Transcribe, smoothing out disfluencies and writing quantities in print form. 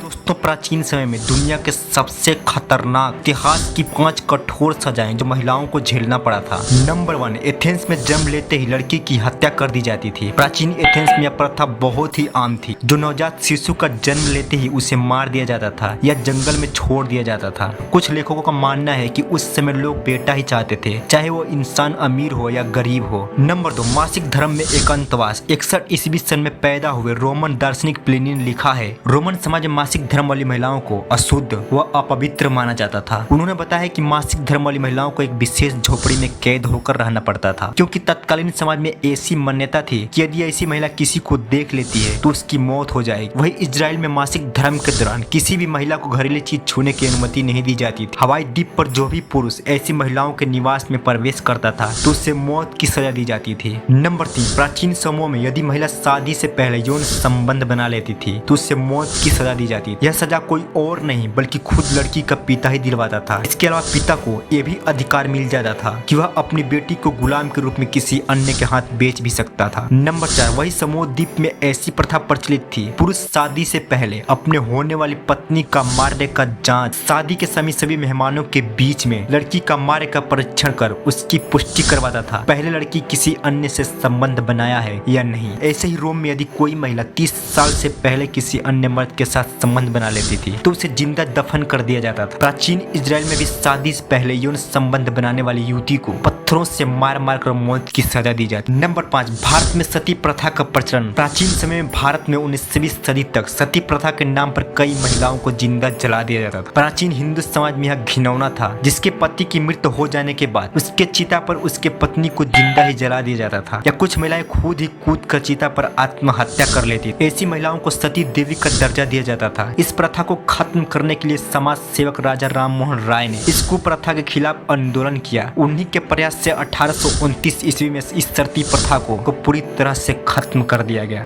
दोस्तों, प्राचीन समय में दुनिया के सबसे खतरनाक इतिहास की 5 कठोर सजाएं जो महिलाओं को झेलना पड़ा था। नंबर 1, एथेंस में जन्म लेते ही लड़की की हत्या कर दी जाती थी। प्राचीन एथेंस में यह प्रथा बहुत ही आम थी। जो नवजात शिशु का जन्म लेते ही उसे मार दिया जाता था या जंगल में छोड़ दिया जाता था। कुछ लेखकों का मानना है कि उस समय लोग बेटा ही चाहते थे, चाहे वो इंसान अमीर हो या गरीब हो। नंबर 2, मासिक धर्म में एकांतवास। 61 ईस्वी सन में पैदा हुए रोमन दार्शनिक प्लिनी ने लिखा है, रोमन समाज में मासिक धर्म वाली महिलाओं को अशुद्ध व अपवित्र माना जाता था। उन्होंने बताया कि मासिक धर्म वाली महिलाओं को एक विशेष झोपड़ी में कैद होकर रहना पड़ता था, क्योंकि तत्कालीन समाज में ऐसी मान्यता थी कि यदि ऐसी महिला किसी को देख लेती है तो उसकी मौत हो जाएगी। वही इजराइल में मासिक धर्म के दौरान किसी भी महिला को घरेलू चीज छूने की अनुमति नहीं दी जाती थी। हवाई द्वीप पर जो भी पुरुष ऐसी महिलाओं के निवास में प्रवेश करता था तो उसे मौत की सजा दी जाती थी। नंबर 3, प्राचीन समूह में यदि महिला शादी से पहले यौन संबंध बना लेती थी तो उससे मौत की सजा दी जाती थी। यह सजा कोई और नहीं बल्कि खुद लड़की का पिता ही दिलवाता था। इसके अलावा पिता को यह भी अधिकार मिल जाता था कि वह अपनी बेटी को गुलाम के रूप में किसी अन्य के हाथ बेच भी सकता था। नंबर 4, वही समूह द्वीप में ऐसी प्रथा प्रचलित थी, पुरुष शादी से पहले अपने होने वाली पत्नी का मारने का जांच शादी के समय सभी मेहमानों के बीच में लड़की का मारे का परीक्षण कर उसकी पुष्टि करवाता था, पहले लड़की किसी अन्य से संबंध बनाया है या नहीं। ऐसे ही रोम में यदि कोई महिला 30 साल से पहले किसी अन्य मर्द के साथ संबंध बना लेती थी तो उसे जिंदा दफन कर दिया जाता था। प्राचीन इजराइल में भी शादी से पहले यौन संबंध बनाने वाली युवती को पत्थरों से मार मार कर मौत की सजा दी जाती। नंबर 5, भारत में सती प्रथा का प्रचलन। प्राचीन समय में भारत में 19वीं सदी तक सती प्रथा के नाम पर कई महिलाओं को जिंदा जला दिया जाता था। प्राचीन हिंदू समाज में यह घिनौना था, जिसके पति की मृत्यु हो जाने के बाद उसके चिता पर उसके पत्नी को जिंदा ही जला दिया जाता था, या कुछ महिलाएं खुद ही कूद कर चिता पर आत्महत्या कर लेती। ऐसी महिलाओं को सती देवी का दर्जा दिया जाता था। इस प्रथा को खत्म करने के लिए समाज सेवक राजा राम मोहन राय ने इस कुप्रथा के खिलाफ आंदोलन किया। उन्हीं के प्रयास से 1829 ईस्वी में इस सती प्रथा को पूरी तरह से खत्म कर दिया गया।